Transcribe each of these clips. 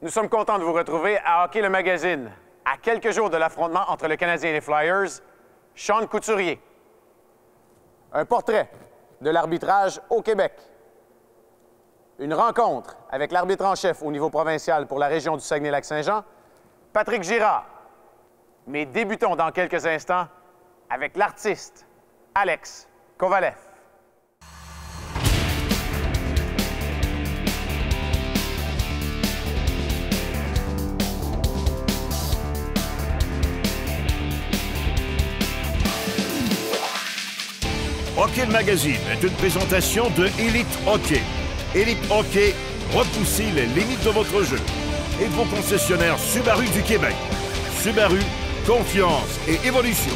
Nous sommes contents de vous retrouver à Hockey le Magazine. À quelques jours de l'affrontement entre le Canadien et les Flyers, Sean Couturier. Un portrait de l'arbitrage au Québec. Une rencontre avec l'arbitre en chef au niveau provincial pour la région du Saguenay-Lac-Saint-Jean, Patrick Girard. Mais débutons dans quelques instants avec l'artiste Alex Kovalev. Hockey le Magazine est une présentation de Elite Hockey. Elite Hockey, repoussez les limites de votre jeu. Et de vos concessionnaires Subaru du Québec. Subaru, confiance et évolution.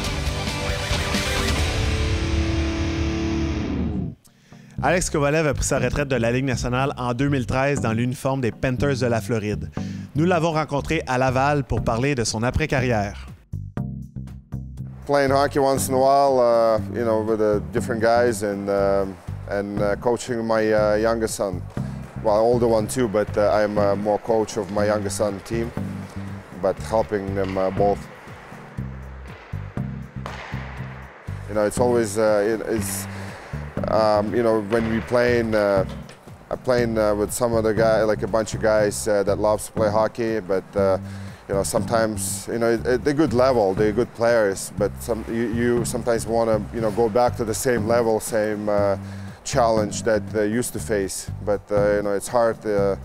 Alex Kovalev a pris sa retraite de la Ligue nationale en 2013 dans l'uniforme des Panthers de la Floride. Nous l'avons rencontré à Laval pour parler de son après-carrière. Playing hockey once in a while, with different guys and coaching my youngest son. Well, older one too, but I'm more coach of my youngest son team, but helping them both. It's always when we playing, I'm playing with some other guy, like a bunch of guys that loves to play hockey, but. Sometimes, they're good level, they're good players, but you sometimes want to, go back to the same level, same challenge that they used to face. But, it's hard to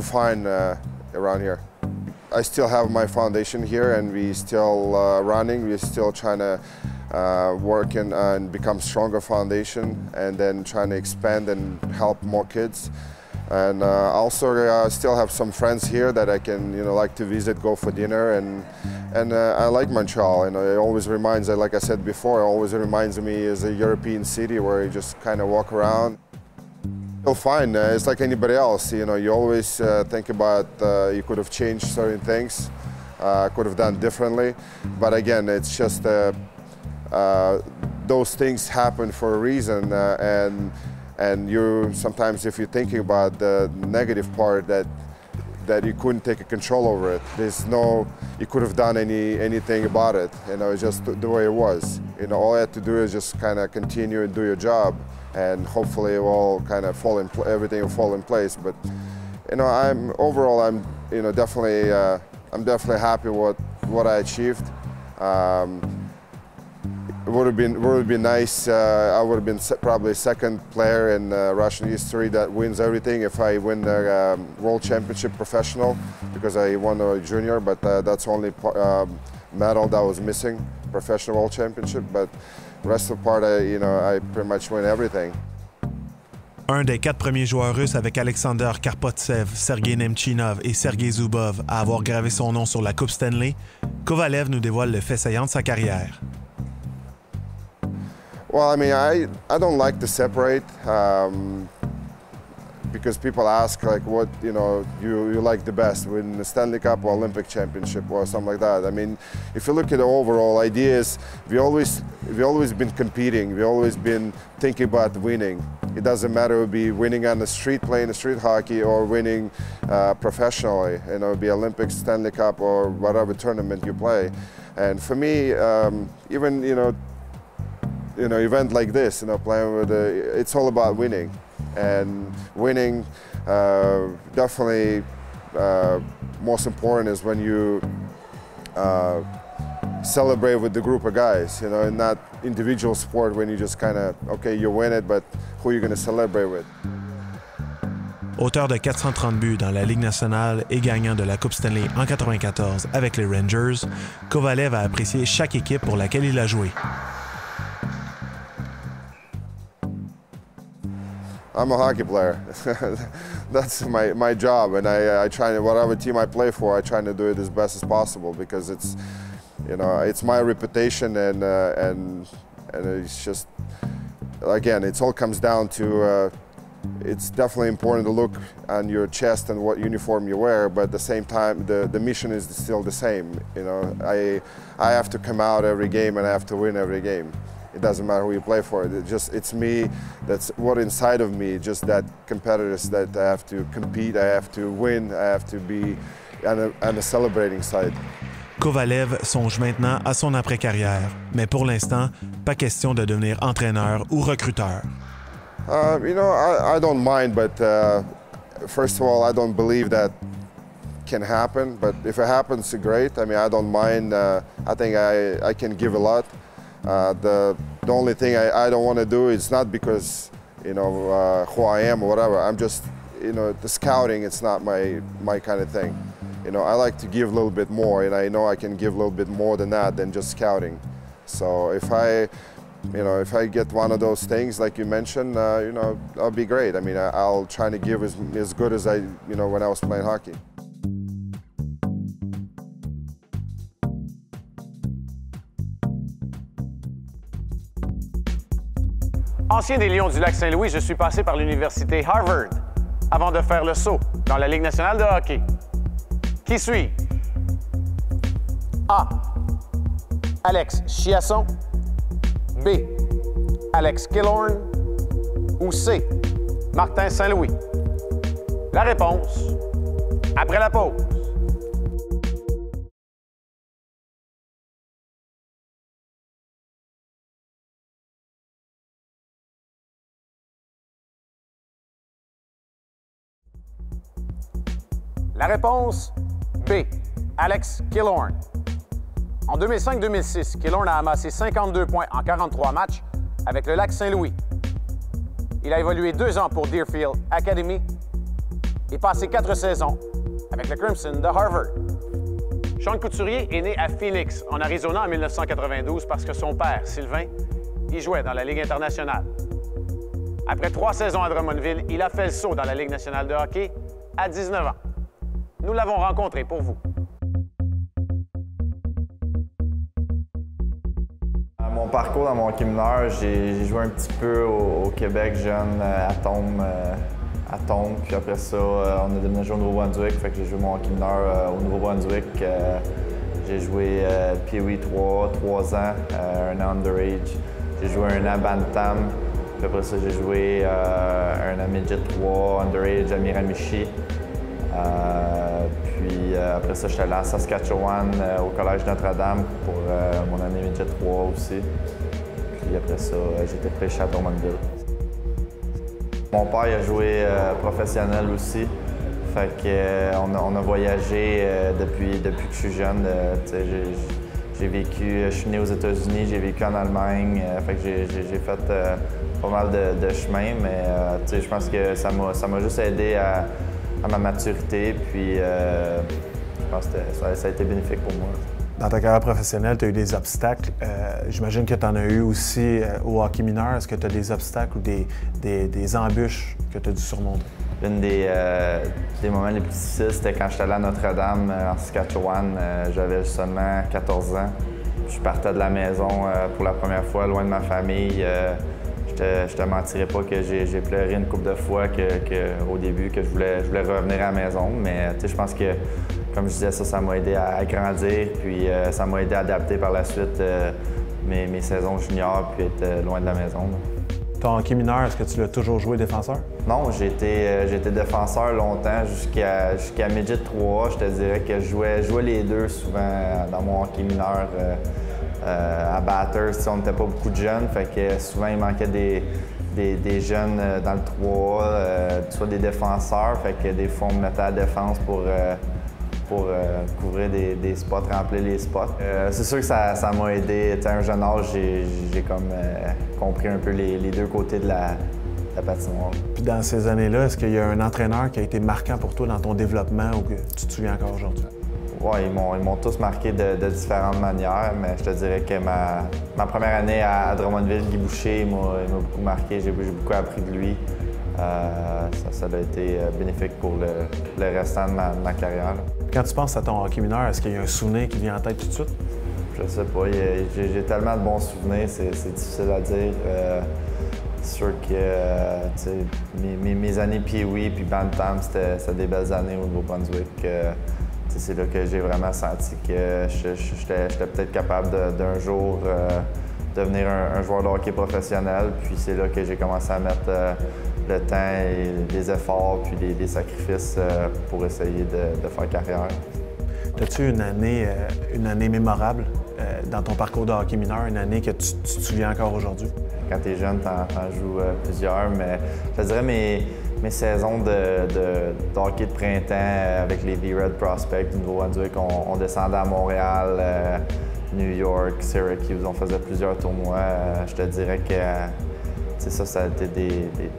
find around here. I still have my foundation here and we still running, we're still trying to work and become stronger foundation and then trying to expand and help more kids. And also still have some friends here that I can, like to visit, go for dinner, and I like Montreal. It always reminds, like I said before, it always reminds me as a European city where you just kind of walk around. You'll find it's like anybody else. You always think about you could have changed certain things, could have done differently, but again, it's just those things happen for a reason, and you sometimes, if you're thinking about the negative part, that you couldn't take control over it. There's no, you could have done anything about it. It's just the way it was. All you had to do is just kind of continue and do your job, and hopefully it will kind of everything will fall in place. But I'm definitely happy with what I achieved. It would have been nice. I would have been probably second player in Russian history that wins everything if I win the World Championship professional, because I won a junior, but that's only medal that was missing, professional World Championship. But the rest of the part, I pretty much win everything. Un des 4 premiers joueurs russes avec Alexander Karpovtsev, Sergei Nemchinov et Sergei Zubov à avoir gravé son nom sur la Coupe Stanley, Kovalev nous dévoile le fait saillant de sa carrière. Well, I don't like to separate because people ask like what you like the best, win the Stanley Cup or Olympic Championship or something like that. If you look at the overall ideas, we always been competing. We always been thinking about winning. It doesn't matter if it be winning on the street, playing the street hockey, or winning professionally. It be Olympics, Stanley Cup, or whatever tournament you play. And for me, even event like this, playing with it's all about winning, and winning definitely most important is when you celebrate with the group of guys, and not individual sport when you just kind of, okay, you win it, but who are you going to celebrate with? Auteur de 430 buts dans la Ligue nationale et gagnant de la Coupe Stanley en 1994 avec les Rangers, Kovalev a apprécié chaque équipe pour laquelle il a joué. I'm a hockey player. That's my job, and I try to, whatever team I play for, I try to do it as best as possible, because it's my reputation, and it's just, again, it all comes down to it's definitely important to look on your chest and what uniform you wear, but at the same time, the mission is still the same. I have to come out every game and I have to win every game. It doesn't matter who you play for. It's me. That's what inside of me. Just that competitors that I have to compete. I have to win. I have to be on the celebrating side. Kovalev songe maintenant à son après-carrière, mais pour l'instant, pas question de devenir entraîneur ou recruteur. You know, I don't mind, but first of all, I don't believe that can happen. But if it happens, great. I mean, I don't mind. I think I can give a lot. The only thing I don't want to do is not because, you know, who I am or whatever. I'm just, you know, the scouting, it's not my kind of thing. You know, I like to give a little bit more, and I know I can give a little bit more than that than just scouting. So if I get one of those things like you mentioned, you know, I'll be great. I mean, I'll try to give as good as I, you know, when I was playing hockey. Ancien des Lions du Lac-Saint-Louis, je suis passé par l'université Harvard avant de faire le saut dans la Ligue nationale de hockey. Qui suis? A. Alex Chiasson. B. Alex Killorn. Ou C. Martin Saint-Louis. La réponse, après la pause. La réponse, B. Alex Killorn. En 2005-2006, Killorn a amassé 52 points en 43 matchs avec le Lac-Saint-Louis. Il a évolué 2 ans pour Deerfield Academy et passé 4 saisons avec le Crimson de Harvard. Sean Couturier est né à Phoenix, en Arizona, en 1992 parce que son père, Sylvain, y jouait dans la Ligue internationale. Après 3 saisons à Drummondville, il a fait le saut dans la Ligue nationale de hockey à 19 ans. Nous l'avons rencontré pour vous. Mon parcours dans mon hockey mineur, j'ai joué un petit peu au Québec jeune, à Tombe, puis après ça, on a déménagé au Nouveau-Brunswick, fait que j'ai joué mon hockey mineur au Nouveau-Brunswick. J'ai joué Pee-Wee 3 ans, un an underage. J'ai joué un an Bantam, puis après ça, j'ai joué un an Midget 3 underage à Miramichi. Puis après ça, j'étais allé à Saskatchewan, au Collège Notre-Dame pour mon année Midget 3 aussi. Puis après ça, j'ai été prêché à Drummondville. Mon père il a joué professionnel aussi. Fait qu'on a voyagé depuis que je suis jeune. Je suis né aux États-Unis, j'ai vécu en Allemagne. Fait que j'ai fait pas mal de chemin, mais je pense que ça m'a juste aidé à ma maturité, puis je pense que ça a été bénéfique pour moi. Dans ta carrière professionnelle, tu as eu des obstacles. J'imagine que tu en as eu aussi au hockey mineur. Est-ce que tu as des obstacles ou des embûches que tu as dû surmonter? L'un des moments les plus difficiles, c'était quand j'étais allé à Notre-Dame, en Saskatchewan. J'avais seulement 14 ans. Je partais de la maison pour la première fois, loin de ma famille. Je te mentirais pas que j'ai pleuré une couple de fois au début, que je voulais revenir à la maison. Mais je pense que, comme je disais, ça m'a aidé à grandir, puis ça m'a aidé à adapter par la suite mes saisons juniors, puis être loin de la maison. Ton hockey mineur, est-ce que tu l'as toujours joué défenseur? Non, j'ai été défenseur longtemps, jusqu'à Midget 3. Je te dirais que je jouais les deux souvent dans mon hockey mineur. À Batters, on n'était pas beaucoup de jeunes, fait que souvent il manquait des jeunes dans le 3, soit des défenseurs, fait que des fois on me mettait à la défense pour couvrir des spots, remplir les spots. C'est sûr que ça m'a aidé. À un jeune âge, j'ai comme compris un peu les deux côtés de la patinoire. Puis dans ces années-là, est-ce qu'il y a un entraîneur qui a été marquant pour toi dans ton développement ou que tu te souviens encore aujourd'hui? Oui, ils m'ont tous marqué de différentes manières, mais je te dirais que ma première année à Drummondville, Guy Boucher, m'a beaucoup marqué. J'ai beaucoup appris de lui. Ça a été bénéfique pour le restant de ma carrière. Quand tu penses à ton hockey mineur, est-ce qu'il y a un souvenir qui vient en tête tout de suite? Je sais pas. J'ai tellement de bons souvenirs, c'est difficile à dire. C'est sûr que mes années Pee-Wee puis Bantam, c'était des belles années au Nouveau-Brunswick. C'est là que j'ai vraiment senti que j'étais peut-être capable d'un jour devenir un joueur de hockey professionnel. Puis c'est là que j'ai commencé à mettre le temps et les efforts puis les sacrifices pour essayer de faire carrière. As-tu une année mémorable dans ton parcours de hockey mineur, une année que tu te souviens encore aujourd'hui? Quand tu es jeune, tu en joues plusieurs, mais je dirais mes saisons de hockey de printemps avec les V-Red Prospect du Nouveau-Brunswick, on descendait à Montréal, New York, Syracuse, on faisait plusieurs tournois. Je te dirais que ça a été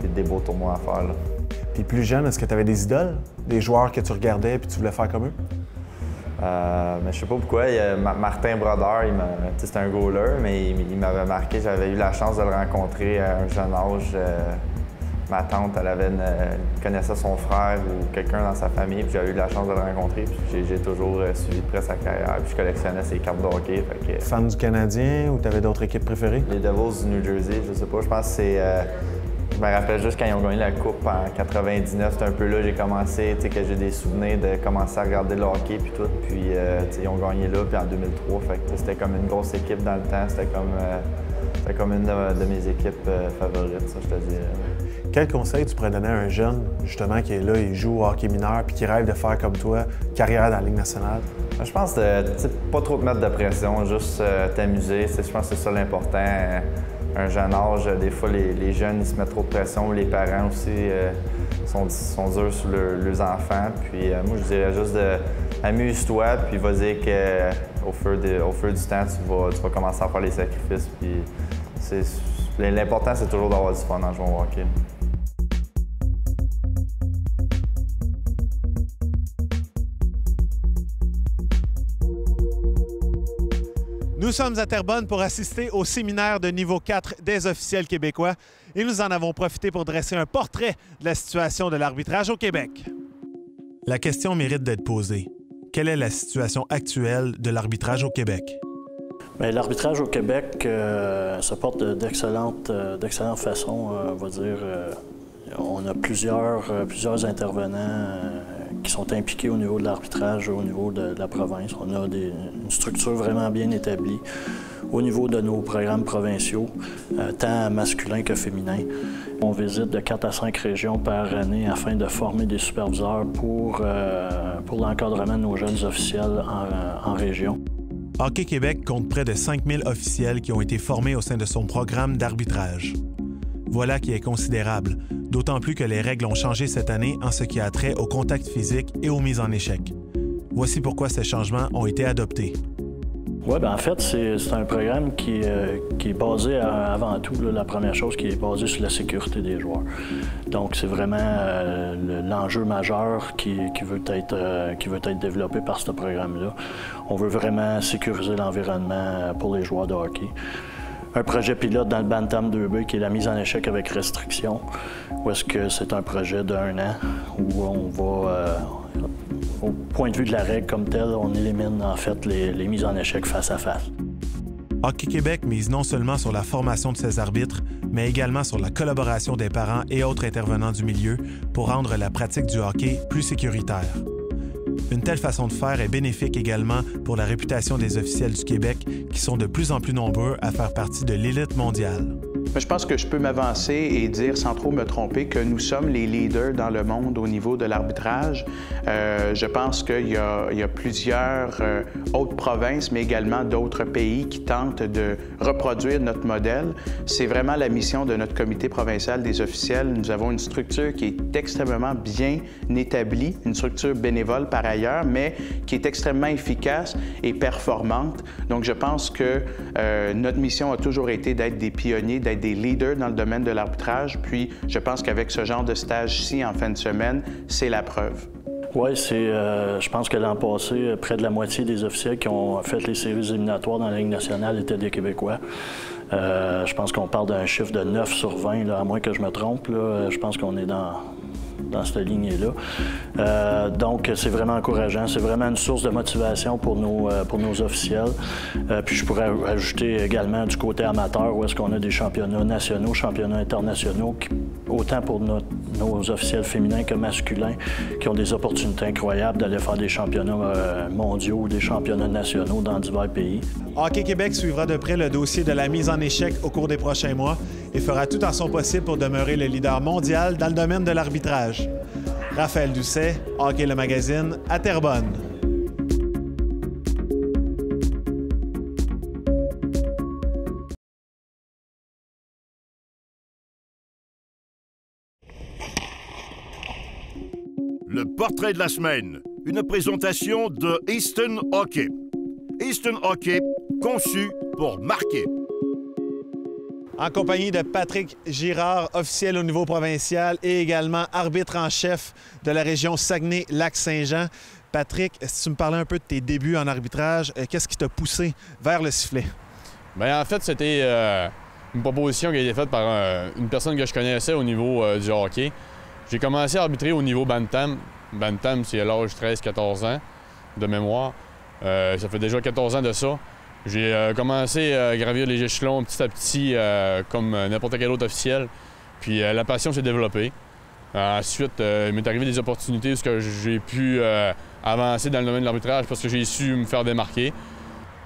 des beaux tournois à faire. Là. Puis plus jeune, est-ce que tu avais des idoles? Des joueurs que tu regardais et tu voulais faire comme eux? Mais je sais pas pourquoi. Martin Brodeur, c'était un goaler, mais il m'avait marqué. J'avais eu la chance de le rencontrer à un jeune âge. Ma tante, elle connaissait son frère ou quelqu'un dans sa famille, puis j'avais eu la chance de le rencontrer. Puis j'ai toujours suivi de près sa carrière, puis je collectionnais ses cartes de hockey. Fan du Canadien ou tu avais d'autres équipes préférées? Les Devils du New Jersey, je sais pas. Je pense que c'est... Je me rappelle juste quand ils ont gagné la Coupe en 99, c'était un peu là que j'ai commencé, que j'ai des souvenirs de commencer à regarder le hockey puis tout. Puis ils ont gagné là, puis en 2003, fait que c'était comme une grosse équipe dans le temps. C'était comme une de mes équipes favorites, ça, je te dirais. Quel conseil tu pourrais donner à un jeune, justement, qui est là, il joue au hockey mineur puis qui rêve de faire comme toi, carrière dans la Ligue nationale? Je pense de pas trop te mettre de pression, juste t'amuser. Je pense que c'est ça l'important. Un jeune âge, des fois, les jeunes, ils se mettent trop de pression. Les parents aussi sont durs sur leurs enfants. Puis moi, je dirais juste amuse-toi, puis vas-y qu'au fur du temps, tu vas commencer à faire les sacrifices. Puis l'important, c'est toujours d'avoir du fun en jouant au hockey. Nous sommes à Terrebonne pour assister au séminaire de niveau 4 des officiels québécois et nous en avons profité pour dresser un portrait de la situation de l'arbitrage au Québec. La question mérite d'être posée. Quelle est la situation actuelle de l'arbitrage au Québec? Bien, l'arbitrage au Québec se porte d'excellente façon, on va dire. On a plusieurs intervenants qui sont impliqués au niveau de l'arbitrage, au niveau de la province. On a une structure vraiment bien établie au niveau de nos programmes provinciaux, tant masculins que féminins. On visite de 4 à 5 régions par année afin de former des superviseurs pour l'encadrement de nos jeunes officiels en région. Hockey Québec compte près de 5000 officiels qui ont été formés au sein de son programme d'arbitrage. Voilà qui est considérable, d'autant plus que les règles ont changé cette année en ce qui a trait au contact physique et aux mises en échec. Voici pourquoi ces changements ont été adoptés. Oui, bien en fait, c'est un programme qui est basé avant tout, là, la première chose, qui est basé sur la sécurité des joueurs. Donc, c'est vraiment l'enjeu majeur qui veut être développé par ce programme-là. On veut vraiment sécuriser l'environnement pour les joueurs de hockey. Un projet pilote dans le Bantam 2B qui est la mise en échec avec restriction, où est-ce que c'est un projet d'1 an où on va, au point de vue de la règle comme telle, on élimine en fait les mises en échec face à face. Hockey Québec mise non seulement sur la formation de ses arbitres, mais également sur la collaboration des parents et autres intervenants du milieu pour rendre la pratique du hockey plus sécuritaire. Une telle façon de faire est bénéfique également pour la réputation des officiels du Québec qui sont de plus en plus nombreux à faire partie de l'élite mondiale. Je pense que je peux m'avancer et dire, sans trop me tromper, que nous sommes les leaders dans le monde au niveau de l'arbitrage. Je pense qu'il y a plusieurs autres provinces, mais également d'autres pays qui tentent de reproduire notre modèle. C'est vraiment la mission de notre comité provincial des officiels. Nous avons une structure qui est extrêmement bien établie, une structure bénévole par ailleurs, mais qui est extrêmement efficace et performante. Donc, je pense que notre mission a toujours été d'être des pionniers, d'être des leaders dans le domaine de l'arbitrage. Puis, je pense qu'avec ce genre de stage-ci en fin de semaine, c'est la preuve. Oui, je pense que l'an passé, près de la moitié des officiels qui ont fait les séries éliminatoires dans la Ligue nationale étaient des Québécois. Je pense qu'on parle d'un chiffre de 9 sur 20, là, à moins que je me trompe. Là. Je pense qu'on est dans cette lignée-là. Donc, c'est vraiment encourageant. C'est vraiment une source de motivation pour nos officiels. Puis, je pourrais ajouter également du côté amateur, où est-ce qu'on a des championnats nationaux, championnats internationaux qui autant pour nos officiels féminins que masculins, qui ont des opportunités incroyables d'aller faire des championnats mondiaux ou des championnats nationaux dans divers pays. Hockey Québec suivra de près le dossier de la mise en échec au cours des prochains mois et fera tout en son possible pour demeurer le leader mondial dans le domaine de l'arbitrage. Raphaël Doucet, Hockey le magazine, à Terrebonne. Le portrait de la semaine, une présentation de Easton Hockey. Easton Hockey, conçu pour marquer. En compagnie de Patrick Girard, officiel au niveau provincial et également arbitre en chef de la région Saguenay-Lac-Saint-Jean. Patrick, si tu me parlais un peu de tes débuts en arbitrage, qu'est-ce qui t'a poussé vers le sifflet? Bien, en fait, c'était une proposition qui a été faite par une personne que je connaissais au niveau du hockey. J'ai commencé à arbitrer au niveau Bantam. Bantam, c'est à l'âge 13-14 ans de mémoire. Ça fait déjà 14 ans de ça. J'ai commencé à gravir les échelons petit à petit, comme n'importe quel autre officiel. Puis la passion s'est développée. Ensuite, il m'est arrivé des opportunités où j'ai pu avancer dans le domaine de l'arbitrage parce que j'ai su me faire démarquer.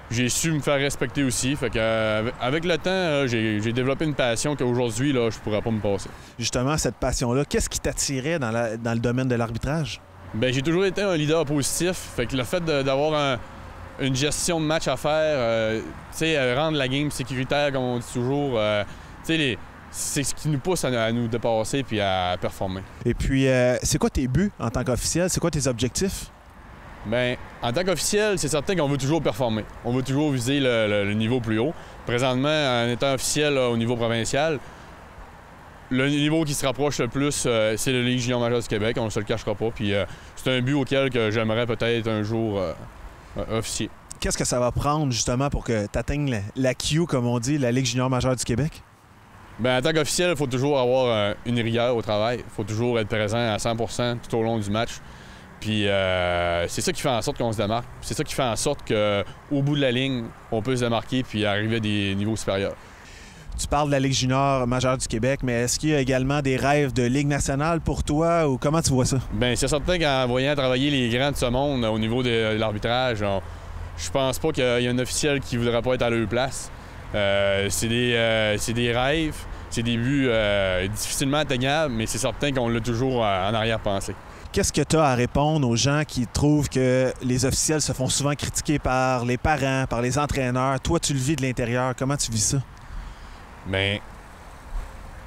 J'ai su me faire respecter aussi. Fait que, avec le temps, j'ai développé une passion qu'aujourd'hui, je ne pourrais pas me passer. Justement, cette passion-là, qu'est-ce qui t'attirait dans le domaine de l'arbitrage? Bien, j'ai toujours été un leader positif. Fait que le fait d'avoir une gestion de match à faire, rendre la game sécuritaire, comme on dit toujours, c'est ce qui nous pousse à nous dépasser puis à performer. Et puis, c'est quoi tes buts en tant qu'officiel? C'est quoi tes objectifs? Bien, en tant qu'officiel, c'est certain qu'on veut toujours performer. On veut toujours viser le niveau plus haut. Présentement, en étant officiel au niveau provincial, le niveau qui se rapproche le plus, c'est la Ligue junior majeure du Québec, on ne se le cachera pas. Puis c'est un but auquel j'aimerais peut-être un jour officier. Qu'est-ce que ça va prendre justement pour que tu atteignes la Q, comme on dit, la Ligue junior majeure du Québec? Bien, en tant qu'officiel, il faut toujours avoir une rigueur au travail. Il faut toujours être présent à 100% tout au long du match. Puis c'est ça qui fait en sorte qu'on se démarque. C'est ça qui fait en sorte qu'au bout de la ligne, on peut se démarquer puis arriver à des niveaux supérieurs. Tu parles de la Ligue junior majeure du Québec, mais est-ce qu'il y a également des rêves de Ligue nationale pour toi ou comment tu vois ça? Bien, c'est certain qu'en voyant travailler les grands de ce monde au niveau de l'arbitrage, je pense pas qu'il y a un officiel qui voudrait pas être à leur place. C'est des rêves, c'est des buts difficilement atteignables, mais c'est certain qu'on l'a toujours en arrière-pensée. Qu'est-ce que tu as à répondre aux gens qui trouvent que les officiels se font souvent critiquer par les parents, par les entraîneurs? Toi, tu le vis de l'intérieur. Comment tu vis ça? Bien,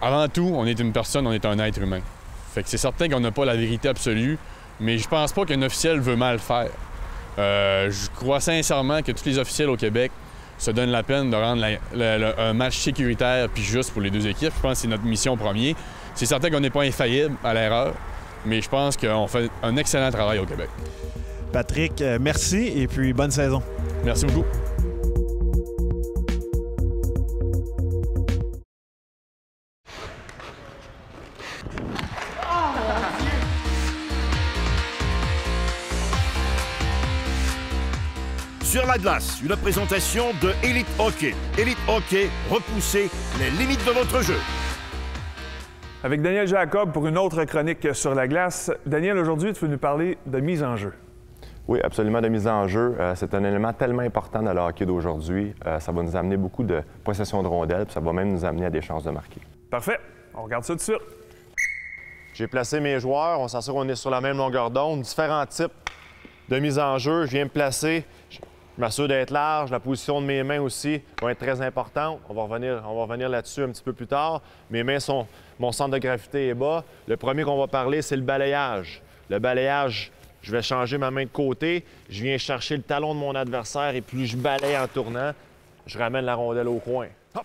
avant tout, on est une personne, on est un être humain. Fait que c'est certain qu'on n'a pas la vérité absolue, mais je pense pas qu'un officiel veut mal faire. Je crois sincèrement que tous les officiels au Québec se donnent la peine de rendre un match sécuritaire puis juste pour les deux équipes. Je pense que c'est notre mission première. C'est certain qu'on n'est pas infaillible à l'erreur, mais je pense qu'on fait un excellent travail au Québec. Patrick, merci et puis bonne saison. Merci beaucoup. Sur la glace, une présentation de Elite Hockey. Elite Hockey, repoussez les limites de votre jeu. Avec Daniel Jacob pour une autre chronique sur la glace. Daniel, aujourd'hui, tu veux nous parler de mise en jeu. Oui, absolument, de mise en jeu. C'est un élément tellement important dans le hockey d'aujourd'hui. Ça va nous amener beaucoup de possession de rondelles, puis ça va même nous amener à des chances de marquer. Parfait. On regarde ça tout de suite. J'ai placé mes joueurs. On s'assure qu'on est sur la même longueur d'onde. Différents types de mise en jeu. Je viens me placer. Je m'assure d'être large. La position de mes mains aussi va être très importante. On va revenir là-dessus un petit peu plus tard. Mes mains sont... Mon centre de gravité est bas. Le premier qu'on va parler, c'est le balayage. Le balayage, je vais changer ma main de côté. Je viens chercher le talon de mon adversaire et plus je balaye en tournant, je ramène la rondelle au coin. Hop!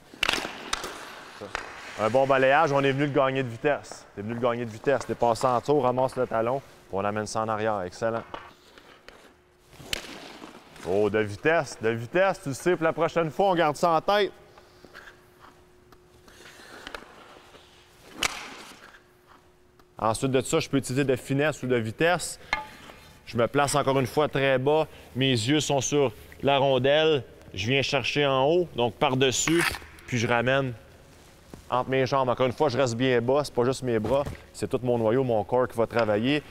Un bon balayage, on est venu le gagner de vitesse. On est venu le gagner de vitesse. Dépasser en tour, ramasse le talon, puis on amène ça en arrière. Excellent. Oh, de vitesse, tu le sais, pour la prochaine fois, on garde ça en tête. Ensuite de ça, je peux utiliser de finesse ou de vitesse. Je me place encore une fois très bas. Mes yeux sont sur la rondelle. Je viens chercher en haut, donc par-dessus, puis je ramène entre mes jambes. Encore une fois, je reste bien bas. C'est pas juste mes bras, c'est tout mon noyau, mon corps qui va travailler.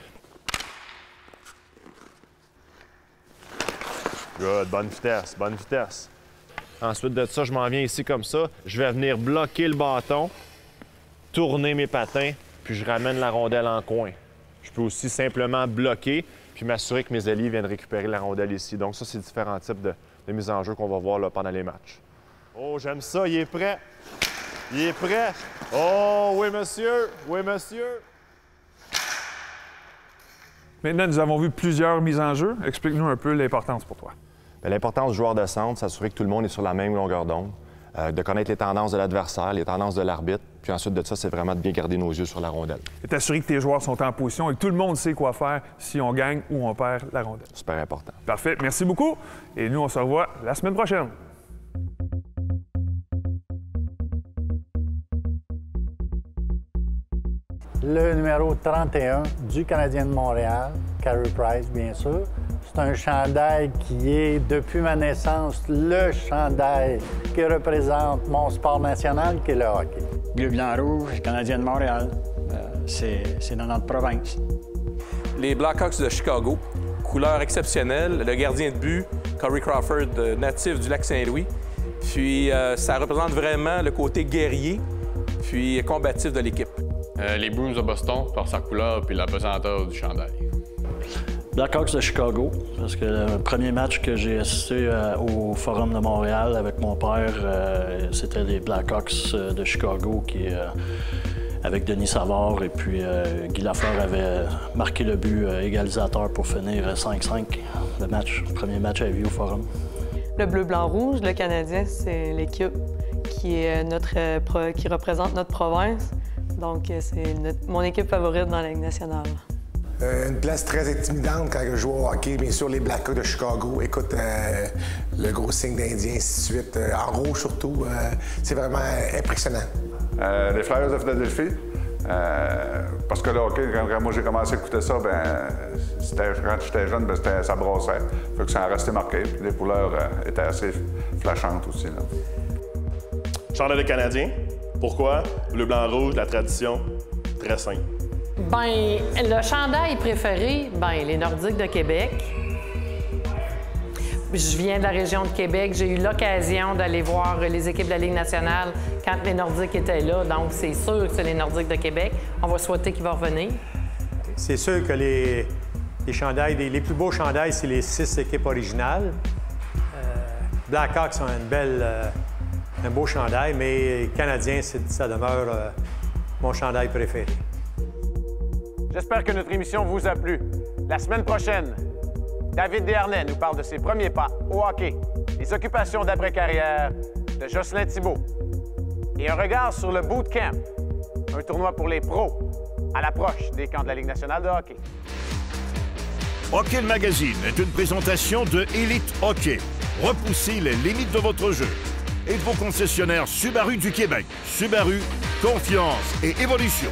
Good, bonne vitesse, bonne vitesse. Ensuite de ça, je m'en viens ici comme ça. Je vais venir bloquer le bâton, tourner mes patins, puis je ramène la rondelle en coin. Je peux aussi simplement bloquer, puis m'assurer que mes alliés viennent récupérer la rondelle ici. Donc ça, c'est différents types de mise en jeu qu'on va voir là, pendant les matchs. Oh, j'aime ça, il est prêt. Il est prêt. Oh, oui, monsieur. Oui, monsieur. Maintenant, nous avons vu plusieurs mises en jeu. Explique-nous un peu l'importance pour toi. L'importance du joueur de centre, s'assurer que tout le monde est sur la même longueur d'onde, de connaître les tendances de l'adversaire, les tendances de l'arbitre, puis ensuite de ça, c'est vraiment de bien garder nos yeux sur la rondelle. Et t'assurer que tes joueurs sont en position et que tout le monde sait quoi faire si on gagne ou on perd la rondelle. Super important. Parfait. Merci beaucoup. Et nous, on se revoit la semaine prochaine. Le numéro 31 du Canadien de Montréal, Carey Price, bien sûr. C'est un chandail qui est, depuis ma naissance, le chandail qui représente mon sport national, qui est le hockey. Bleu, blanc, rouge, Canadien de Montréal. C'est dans notre province. Les Blackhawks de Chicago, couleur exceptionnelle. Le gardien de but, Corey Crawford, natif du Lac-Saint-Louis. Puis ça représente vraiment le côté guerrier puis combatif de l'équipe. Les Bruins de Boston, par sa couleur puis la pesanteur du chandail. Blackhawks de Chicago, parce que le premier match que j'ai assisté au Forum de Montréal avec mon père, c'était les Blackhawks de Chicago qui, avec Denis Savard et puis Guy Lafleur avait marqué le but égalisateur pour finir 5-5 le premier match à vie au Forum. Le bleu, blanc, rouge, le Canadien, c'est l'équipe qui représente notre province. Donc, c'est mon équipe favorite dans la Ligue nationale. Une place très intimidante quand je joue au hockey, bien sûr, les Blackhawks de Chicago. Écoute, le gros signe d'Indien, ainsi de suite, en rouge surtout, c'est vraiment impressionnant. Les Flyers de Philadelphie, parce que le hockey, quand moi j'ai commencé à écouter ça, quand j'étais jeune, ça brassait. Fait que ça a resté marqué. Puis les couleurs étaient assez flashantes aussi. Là. Chandail des Canadiens. Pourquoi? Bleu, blanc, rouge, la tradition, très simple. Bien, le chandail préféré, les Nordiques de Québec. Je viens de la région de Québec. J'ai eu l'occasion d'aller voir les équipes de la Ligue nationale quand les Nordiques étaient là. Donc, c'est sûr que c'est les Nordiques de Québec. On va souhaiter qu'ils vont revenir. C'est sûr que les chandails, les plus beaux chandails, c'est les 6 équipes originales. Blackhawks ont un beau chandail, mais les Canadiens, ça demeure mon chandail préféré. J'espère que notre émission vous a plu. La semaine prochaine, David Desharnais nous parle de ses premiers pas au hockey, les occupations d'après-carrière de Jocelyn Thibault et un regard sur le Bootcamp, un tournoi pour les pros à l'approche des camps de la Ligue nationale de hockey. Hockey le Magazine est une présentation de Elite Hockey. Repoussez les limites de votre jeu. Et de vos concessionnaires Subaru du Québec. Subaru, confiance et évolution.